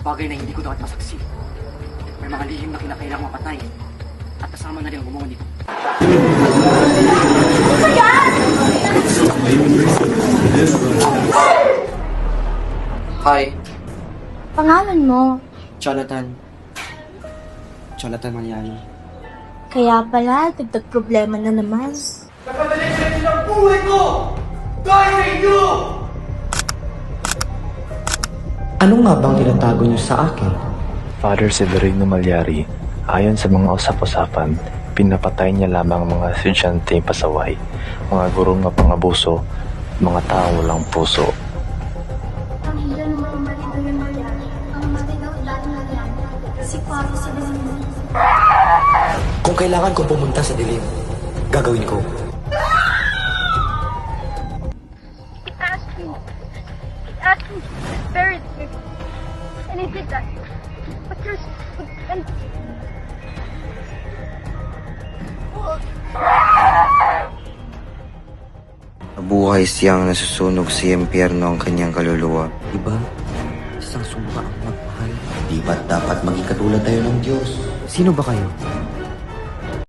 bagay na hindi ko dapat masaksi. May mga lihim na kinakailangang mapatay. At kasama na rin ang gumawa nito. Hi, Pangalan mo, Jonathan. Jonathan Mariani. kaya pala dagdag problema na naman. Napadalit ng buhay ko! Dahil sa inyo! Ano nga bang tinatago niyo sa akin? Father Severino Malyari, ayon sa mga usap-usapan, pinapatay niya lamang mga estudyanteng pasaway, mga gurong nga pangabuso, mga taong walang puso. Ang hila ng mga maridagan na yan, ang maridaw dati na yan, si Paro Severino. Kung kailangan kong pumunta sa dilim, gagawin ko. He asked me to bury it, and he did that. But there's, and Nabuhay siyang nasusunog sa impyerno ang kanyang kaluluwa. Diba? Isang sumpa ang magmahal. Di ba't dapat maging katulad tayo ng Diyos? Sino ba kayo?